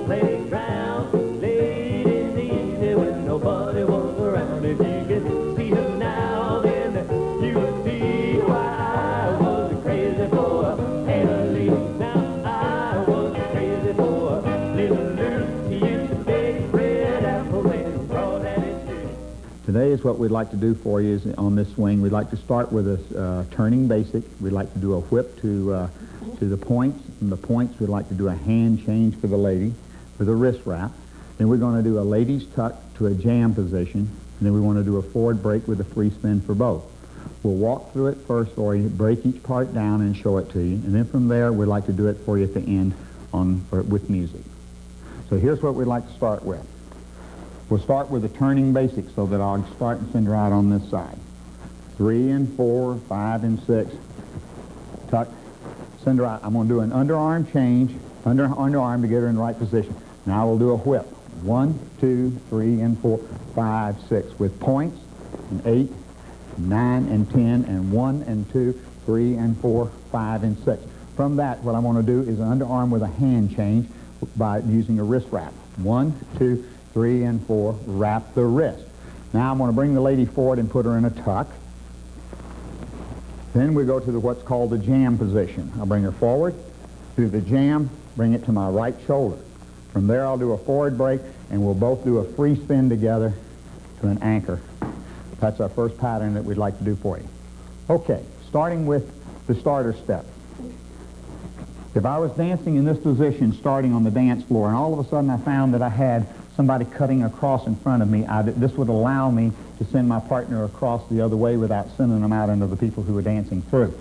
old playground late in the evening when nobody was around. If you could see her now, then you would see why I was crazy for Haley. Now I was crazy for little Lou. He used to bake red apples and crawdaddy too. Today is what we'd like to do for you is on this swing. We'd like to start with a turning basic. We'd like to do a whip to the points. From the points, we'd like to do a hand change for the lady with a wrist wrap. Then we're going to do a lady's tuck to a jam position. And then we want to do a forward break with a free spin for both. We'll walk through it first for you, break each part down and show it to you. And then from there, we'd like to do it for you at the end with music. So here's what we'd like to start with. We'll start with a turning basic so that I'll start and send her out on this side. 3 and 4, 5 and 6. Tuck, send her out. I'm going to do an underarm change, underarm to get her in the right position. Now we'll do a whip. 1, 2, 3, and 4, 5, 6 with points, and 8, 9, and 10, and 1, and 2, 3, and 4, 5, and 6. From that, what I want to do is an underarm with a hand change by using a wrist wrap. 1, 2, 3, and 4, wrap the wrist. Now I'm going to bring the lady forward and put her in a tuck. Then we go to what's called the jam position. I'll bring her forward, do the jam, bring it to my right shoulder. From there I'll do a forward break, and we'll both do a free spin together to an anchor. That's our first pattern that we'd like to do for you. Okay, starting with the starter step. If I was dancing in this position, starting on the dance floor, and all of a sudden I found that I had somebody cutting across in front of me, this would allow me to send my partner across the other way without sending them out into the people who are dancing through.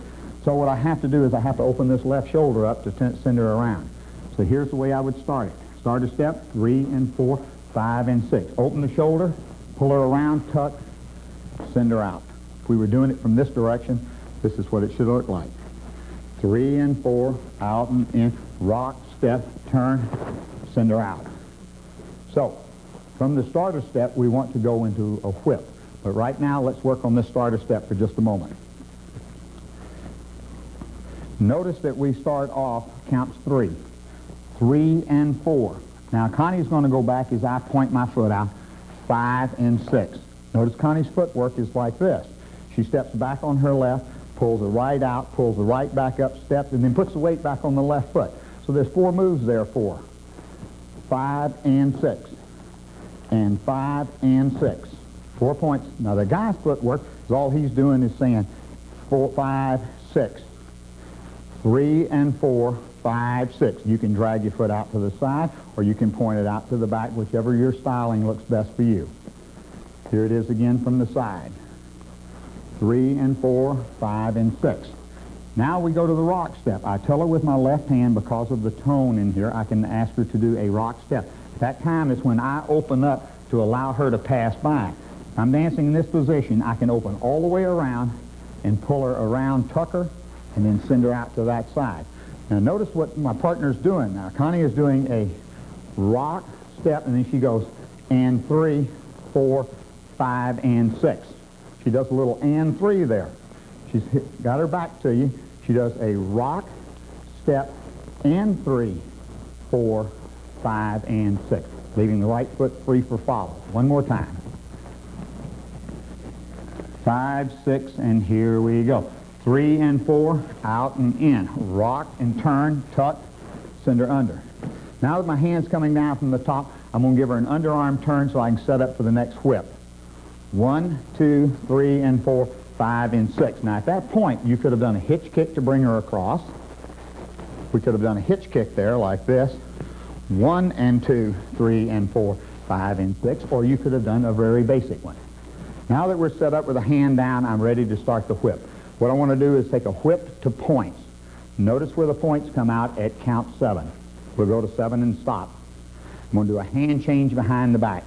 So what I have to do is I have to open this left shoulder up to send her around. So here's the way I would start it. Starter step, 3 and 4, 5 and 6. Open the shoulder, pull her around, tuck, send her out. If we were doing it from this direction, this is what it should look like. 3 and 4, out and in, rock, step, turn, send her out. So, from the starter step, we want to go into a whip. But right now, let's work on this starter step for just a moment. Notice that we start off, counts 3. 3 and 4. Now, Connie's going to go back as I point my foot out, 5 and 6. Notice Connie's footwork is like this. She steps back on her left, pulls the right out, pulls the right back up, steps, and then puts the weight back on the left foot. So there's 4 moves there, 4. 5 and 6. And 5 and 6. 4 points. Now, the guy's footwork is all he's doing is saying 4, 5, 6. 3 and 4, 5, 6. You can drag your foot out to the side, or you can point it out to the back, whichever your styling looks best for you. Here it is again from the side. 3 and 4, 5 and 6. Now we go to the rock step. I tell her with my left hand, because of the tone in here, I can ask her to do a rock step. At that time is when I open up to allow her to pass by. If I'm dancing in this position, I can open all the way around and pull her around, tuck her, and then send her out to that side. Now notice what my partner's doing. Now Connie is doing a rock step, and then she goes and 3, 4, 5, and 6. She does a little and 3 there. She's got her back to you. She does a rock, step, and 3, 4, 5, and 6, leaving the right foot free for follow. One more time. 5, 6, and here we go. 3 and 4, out and in. Rock and turn, tuck, send her under. Now with my hands coming down from the top, I'm going to give her an underarm turn so I can set up for the next whip. 1, 2, 3, and 4, 5, and 6. Now at that point, you could have done a hitch kick to bring her across. We could have done a hitch kick there like this. 1 and 2, 3 and 4, 5 and 6. Or you could have done a very basic one. Now that we're set up with a hand down, I'm ready to start the whip. What I want to do is take a whip to points. Notice where the points come out at count 7. We'll go to 7 and stop. I'm going to do a hand change behind the back.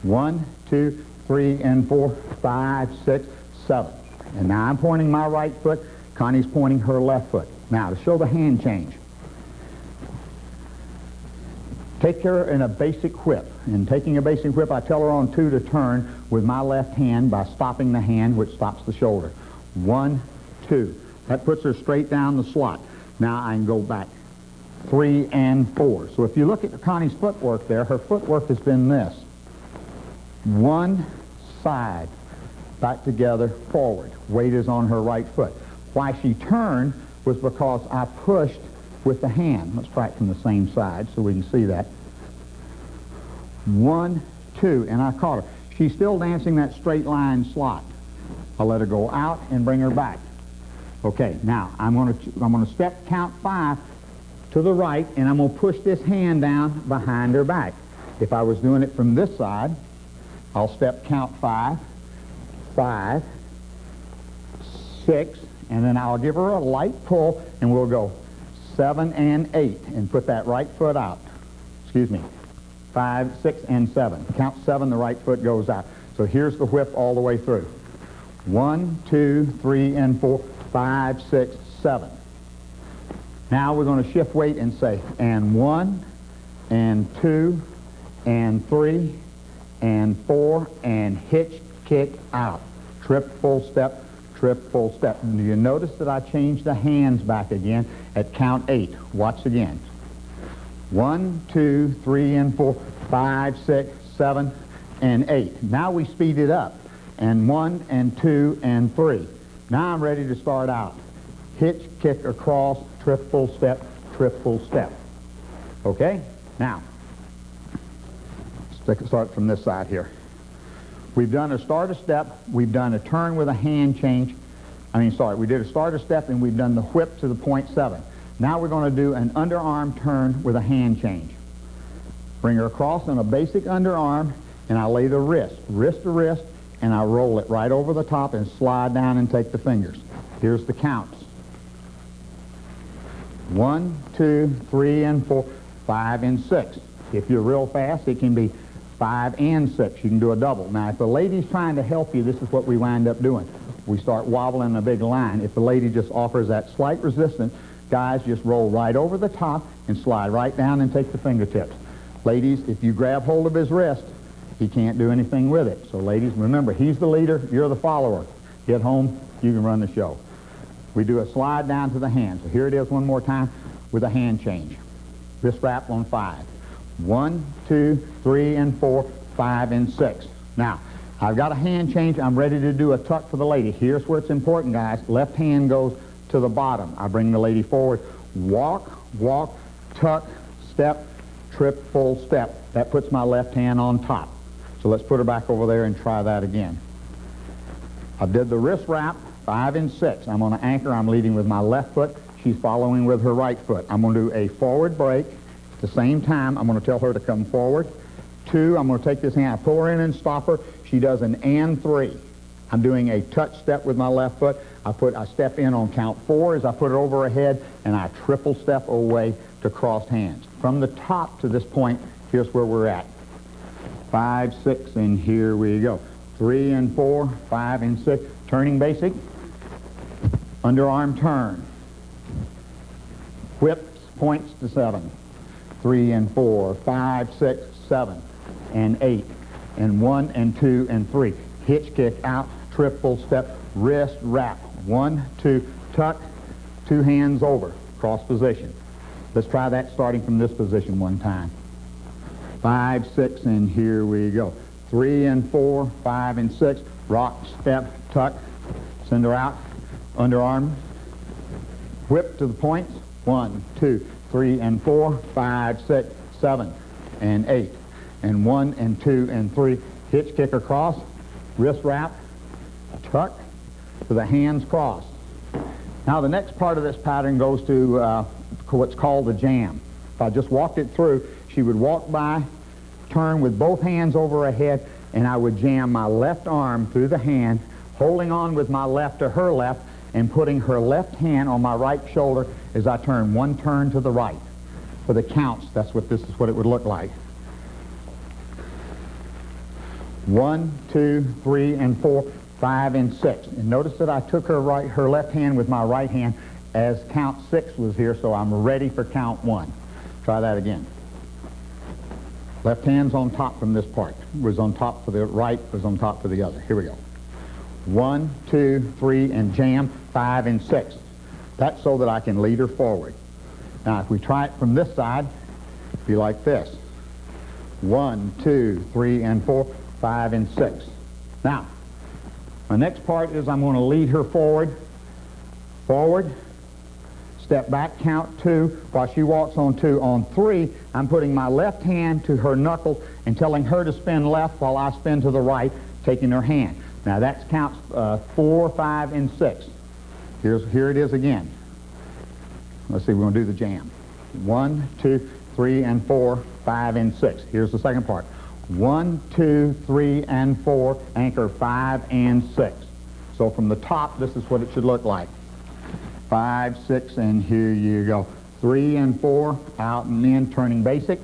1, 2, 3, and 4, 5, 6, 7. And now I'm pointing my right foot. Connie's pointing her left foot. Now, to show the hand change, take her in a basic whip. In taking a basic whip, I tell her on 2 to turn with my left hand by stopping the hand, which stops the shoulder. 1, 2. That puts her straight down the slot. Now I can go back 3, and 4. So if you look at Connie's footwork there, her footwork has been this. One side, back together, forward. Weight is on her right foot. Why she turned was because I pushed with the hand. Let's try it from the same side so we can see that. 1, 2, and I caught her. She's still dancing that straight line slot. I'll let her go out and bring her back. Okay, now I'm going to step count 5 to the right, and I'm going to push this hand down behind her back. If I was doing it from this side, I'll step count 5, 5, 6, and then I'll give her a light pull, and we'll go 7 and 8, and put that right foot out. Excuse me, 5, 6, and 7. Count 7, the right foot goes out. So here's the whip all the way through. 1, 2, 3, and 4, 5, 6, 7. Now we're going to shift weight and say, and 1, and 2, and 3, and 4, and hitch, kick, out. Trip, full step, trip, full step. And do you notice that I changed the hands back again at count 8? Watch again. 1, 2, 3, and 4, 5, 6, 7, and 8. Now we speed it up. And 1, and 2, and 3. Now I'm ready to start out. Hitch, kick, across, trip, full step, trip, full step. Okay? Now, let's start from this side here. We've done a starter step. We've done a turn with a hand change. We did a starter step, and we've done the whip to the .7. Now we're going to do an underarm turn with a hand change. Bring her across on a basic underarm, and I lay the wrist to wrist, and I roll it right over the top and slide down and take the fingers. Here's the counts. 1, 2, 3, and 4, 5, and 6. If you're real fast, it can be 5 and 6. You can do a double. Now, if the lady's trying to help you, this is what we wind up doing. We start wobbling a big line. If the lady just offers that slight resistance, guys, just roll right over the top and slide right down and take the fingertips. Ladies, if you grab hold of his wrist, he can't do anything with it. So, ladies, remember, he's the leader, you're the follower. Get home, you can run the show. We do a slide down to the hand. So here it is one more time with a hand change. Wrist wrap on 5. 1, 2, 3, and 4, 5, and 6. Now, I've got a hand change. I'm ready to do a tuck for the lady. Here's where it's important, guys. Left hand goes to the bottom. I bring the lady forward. Walk, walk, tuck, step, trip, full step. That puts my left hand on top. So let's put her back over there and try that again. I did the wrist wrap, 5 and 6. I'm on an anchor. I'm leading with my left foot. She's following with her right foot. I'm going to do a forward break. At the same time, I'm going to tell her to come forward. 2, I'm going to take this hand. I pull her in and stop her. She does an and 3. I'm doing a touch step with my left foot. I step in on count 4 as I put it over her head, and I triple step away to crossed hands. From the top to this point, here's where we're at. 5, 6, and here we go. 3 and 4, 5 and 6. Turning basic. Underarm turn. Whips, points to 7. 3 and 4, 5, 6, 7, and 8. And 1 and 2 and 3. Hitch kick out, triple step, wrist wrap. 1, 2, tuck, 2 hands over, cross position. Let's try that starting from this position one time. 5, 6, and here we go. 3 and 4, 5 and 6. Rock, step, tuck, send her out, underarm, whip to the points. 1, 2, 3, and 4, 5, 6, 7, and 8. And 1 and 2 and 3. Hitch kick across, wrist wrap, tuck, to the hands crossed. Now the next part of this pattern goes to what's called the jam. If I just walked it through, she would walk by, turn with both hands over her head, and I would jam my left arm through the hand, holding on with my left to her left, and putting her left hand on my right shoulder as I turn one turn to the right. For the counts, this is what it would look like. 1, 2, 3, and 4, 5, and 6. And notice that I took her left hand with my right hand as count 6 was here, so I'm ready for count 1. Try that again. Left hand's on top from this part. Was on top for the right, was on top for the other. Here we go. 1, 2, 3, and jam, 5 and 6. That's so that I can lead her forward. Now, if we try it from this side, it'd be like this. 1, 2, 3, and 4, 5, and 6. Now, the next part is I'm going to lead her forward, step back, count 2, while she walks on 2. On 3, I'm putting my left hand to her knuckle and telling her to spin left while I spin to the right, taking her hand. Now, that counts 4, 5, and 6. Here it is again. Let's see, we're going to do the jam. 1, 2, 3, and 4, 5, and 6. Here's the second part. 1, 2, 3, and 4, anchor 5 and 6. So from the top, this is what it should look like. 5, 6, and here you go. 3 and 4, out and in, turning basic.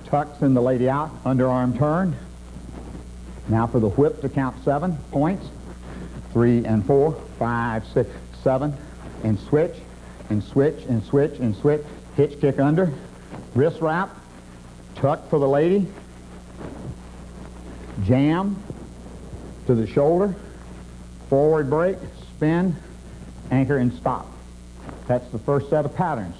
Tuck, send the lady out, underarm turn. Now for the whip to count 7 points. 3 and 4, 5, 6, 7, and switch, and switch, and switch, and switch. Hitch kick under, wrist wrap, tuck for the lady, jam to the shoulder, forward break, spin, anchor, and stop. That's the first set of patterns.